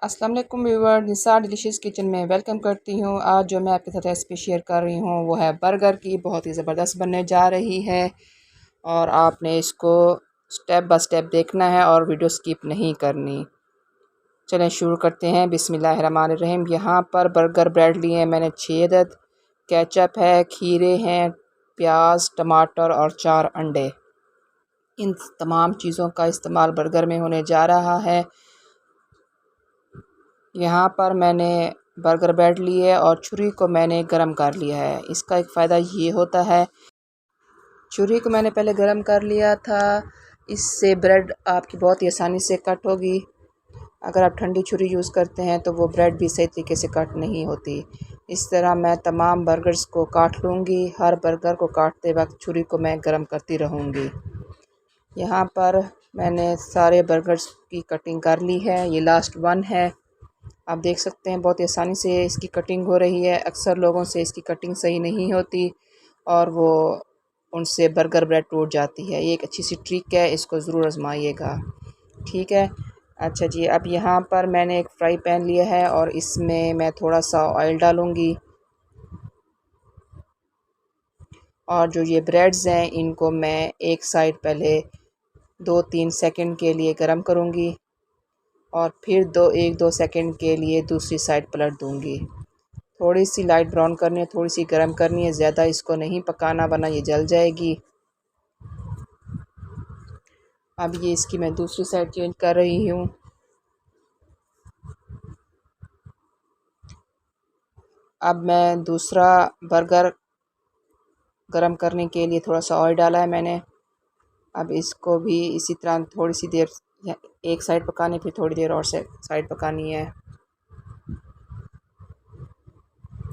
अस्सलाम वालेकुम व्यूअर, निसा delicious kitchen में वेलकम करती हूँ। आज जो मैं आपके साथ रेसिपी शेयर कर रही हूँ वो है बर्गर की। बहुत ही ज़बरदस्त बनने जा रही है और आपने इसको स्टेप बाय स्टेप देखना है और वीडियो स्किप नहीं करनी। चलें शुरू करते हैं। बिस्मिल्लाहिर्रहमानिर्रहीम। यहाँ पर बर्गर ब्रेड लिए हैं मैंने 6 अदद, केचप है, खीरे हैं, प्याज, टमाटर और 4 अंडे। इन तमाम चीज़ों का इस्तेमाल बर्गर में होने जा रहा है। यहाँ पर मैंने बर्गर ब्रेड ली है और छुरी को मैंने गरम कर लिया है। इसका एक फ़ायदा ये होता है, छुरी को मैंने पहले गरम कर लिया था, इससे ब्रेड आपकी बहुत ही आसानी से कट होगी। अगर आप ठंडी छुरी यूज़ करते हैं तो वो ब्रेड भी सही तरीके से कट नहीं होती। इस तरह मैं तमाम बर्गर्स को काट लूँगी। हर बर्गर को काटते वक्त छुरी को मैं गरम करती रहूँगी। यहाँ पर मैंने सारे बर्गर्स की कटिंग कर ली है। ये लास्ट वन है। आप देख सकते हैं बहुत ही आसानी से इसकी कटिंग हो रही है। अक्सर लोगों से इसकी कटिंग सही नहीं होती और वो उनसे बर्गर ब्रेड टूट जाती है। ये एक अच्छी सी ट्रिक है, इसको ज़रूर आजमाइएगा। ठीक है। अच्छा जी, अब यहाँ पर मैंने एक फ्राई पैन लिया है और इसमें मैं थोड़ा सा ऑयल डालूँगी और जो ये ब्रेड्स हैं इनको मैं एक साइड पहले 2-3 सेकंड के लिए गरम करूँगी और फिर 1-2 सेकंड के लिए दूसरी साइड पलट दूँगी। थोड़ी सी लाइट ब्राउन करनी है, थोड़ी सी गर्म करनी है, ज़्यादा इसको नहीं पकाना वरना ये जल जाएगी। अब ये इसकी मैं दूसरी साइड चेंज कर रही हूँ। अब मैं दूसरा बर्गर गरम करने के लिए थोड़ा सा ऑयल डाला है मैंने। अब इसको भी इसी तरह थोड़ी सी देर एक साइड पकानी, फिर थोड़ी देर और से साइड पकानी है।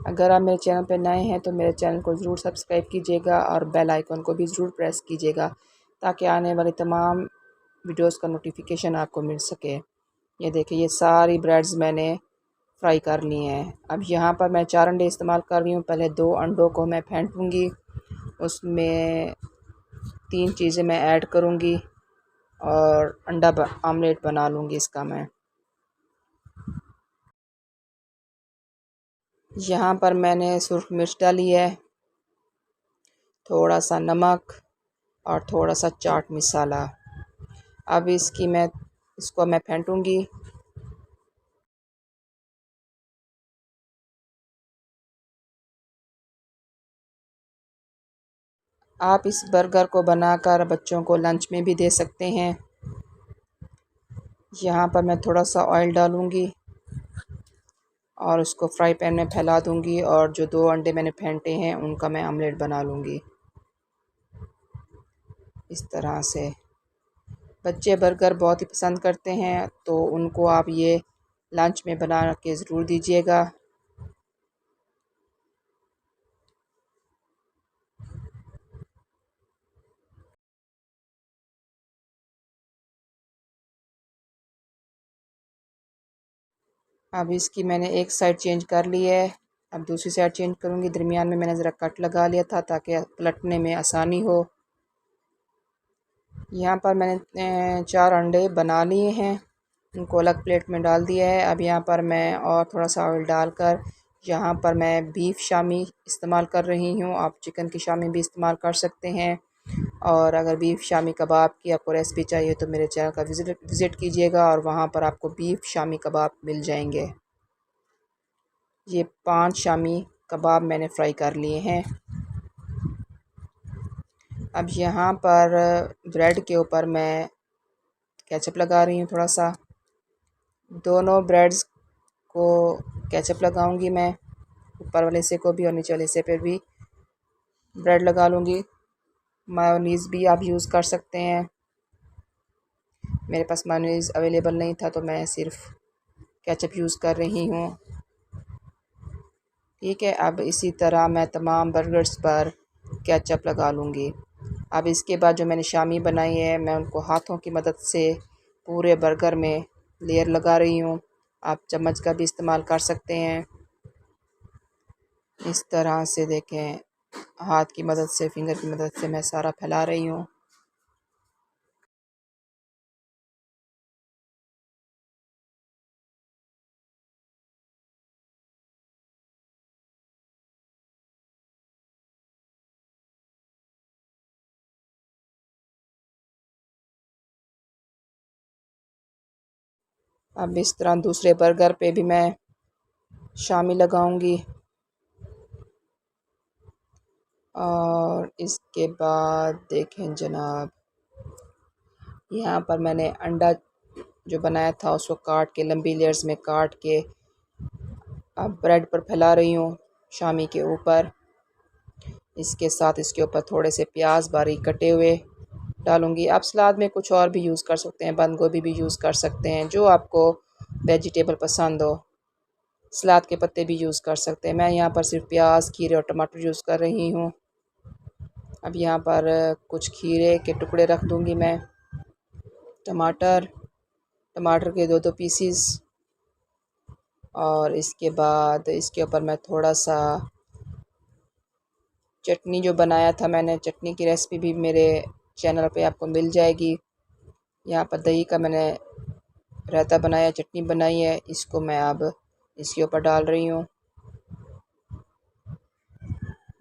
अगर आप मेरे चैनल पर नए हैं तो मेरे चैनल को ज़रूर सब्सक्राइब कीजिएगा और बेल आइकन को भी ज़रूर प्रेस कीजिएगा ताकि आने वाली तमाम वीडियोस का नोटिफिकेशन आपको मिल सके। ये देखिए, ये सारी ब्रेड्स मैंने फ्राई कर ली हैं। अब यहाँ पर मैं 4 अंडे इस्तेमाल कर रही हूँ। पहले 2 अंडों को मैं फेंटूँगी, उसमें 3 चीज़ें मैं ऐड करूँगी और अंडा आमलेट बना लूँगी इसका मैं। यहाँ पर मैंने सुर्ख मिर्च डाली है, थोड़ा सा नमक और थोड़ा सा चाट मसाला। अब इसको मैं फेंटूँगी। आप इस बर्गर को बनाकर बच्चों को लंच में भी दे सकते हैं। यहाँ पर मैं थोड़ा सा ऑयल डालूँगी और उसको फ्राई पैन में फैला दूँगी और जो 2 अंडे मैंने फेंटे हैं उनका मैं आमलेट बना लूँगी। इस तरह से बच्चे बर्गर बहुत ही पसंद करते हैं तो उनको आप ये लंच में बना के ज़रूर दीजिएगा। अब इसकी मैंने एक साइड चेंज कर ली है, अब दूसरी साइड चेंज करूँगी। दरमियान में मैंने ज़रा कट लगा लिया था ताकि पलटने में आसानी हो। यहाँ पर मैंने 4 अंडे बना लिए हैं, उनको अलग प्लेट में डाल दिया है। अब यहाँ पर मैं और थोड़ा सा ऑयल डालकर यहाँ पर मैं बीफ शामी इस्तेमाल कर रही हूँ। आप चिकन की शामी भी इस्तेमाल कर सकते हैं और अगर बीफ शामी कबाब की आपको रेसिपी चाहिए तो मेरे चैनल का विज़िट कीजिएगा और वहाँ पर आपको बीफ शामी कबाब मिल जाएंगे। ये 5 शामी कबाब मैंने फ्राई कर लिए हैं। अब यहाँ पर ब्रेड के ऊपर मैं केचप लगा रही हूँ थोड़ा सा। दोनों ब्रेड्स को केचप लगाऊंगी मैं, ऊपर वाले हिस्से को भी और नीचे वाले हिस्से पर भी ब्रेड लगा लूँगी। मायोनीज़ भी आप यूज़ कर सकते हैं। मेरे पास मायोनीज़ अवेलेबल नहीं था तो मैं सिर्फ केचप यूज़ कर रही हूँ। ठीक है। अब इसी तरह मैं तमाम बर्गर्स पर केचप लगा लूँगी। अब इसके बाद जो मैंने शामी बनाई है मैं उनको हाथों की मदद से पूरे बर्गर में लेयर लगा रही हूँ। आप चम्मच का भी इस्तेमाल कर सकते हैं। इस तरह से देखें, हाथ की मदद से, फिंगर की मदद से मैं सारा फैला रही हूँ। अब इस तरह दूसरे बर्गर पे भी मैं शामी लगाऊंगी। और इसके बाद देखें जनाब, यहाँ पर मैंने अंडा जो बनाया था उसको काट के लंबी लेयर्स में काट के अब ब्रेड पर फैला रही हूँ शामी के ऊपर। इसके साथ इसके ऊपर थोड़े से प्याज बारीक कटे हुए डालूँगी। आप सलाद में कुछ और भी यूज़ कर सकते हैं, बंद गोभी भी यूज़ कर सकते हैं, जो आपको वेजिटेबल पसंद हो। सलाद के पत्ते भी यूज़ कर सकते हैं। मैं यहाँ पर सिर्फ प्याज, खीरे और टमाटर यूज़ कर रही हूँ। अब यहाँ पर कुछ खीरे के टुकड़े रख दूँगी मैं, टमाटर के दो दो पीसीस, और इसके बाद इसके ऊपर मैं थोड़ा सा चटनी जो बनाया था मैंने, चटनी की रेसिपी भी मेरे चैनल पे आपको मिल जाएगी। यहाँ पर दही का मैंने रायता बनाया, चटनी बनाई है, इसको मैं अब इसके ऊपर डाल रही हूँ।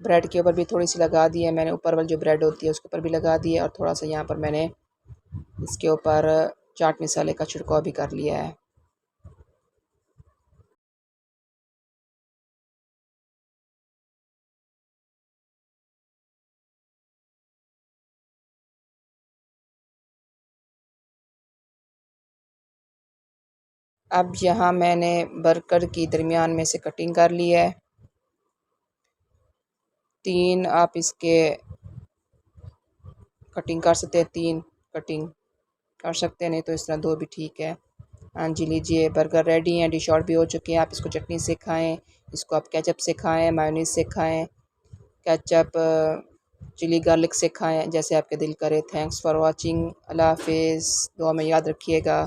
ब्रेड के ऊपर भी थोड़ी सी लगा दी है मैंने, ऊपर वाली जो ब्रेड होती है उसके ऊपर भी लगा दी है, और थोड़ा सा यहाँ पर मैंने इसके ऊपर चाट मसाले का छिड़काव भी कर लिया है। अब यहाँ मैंने बर्गर की दरमियान में से कटिंग कर ली है। 3 आप इसके कटिंग कर सकते हैं, 3 कटिंग कर सकते हैं, नहीं तो इस तरह 2 भी ठीक है। हाँ जी, लीजिए बर्गर रेडी हैं, डिश आउट भी हो चुके हैं। आप इसको चटनी से खाएं, इसको आप केचप से खाएं, मायोनीज से खाएं, केचप चिली गार्लिक से खाएं, जैसे आपके दिल करे। Thanks for watching. अल्लाह हाफिज़। दुआ में याद रखिएगा।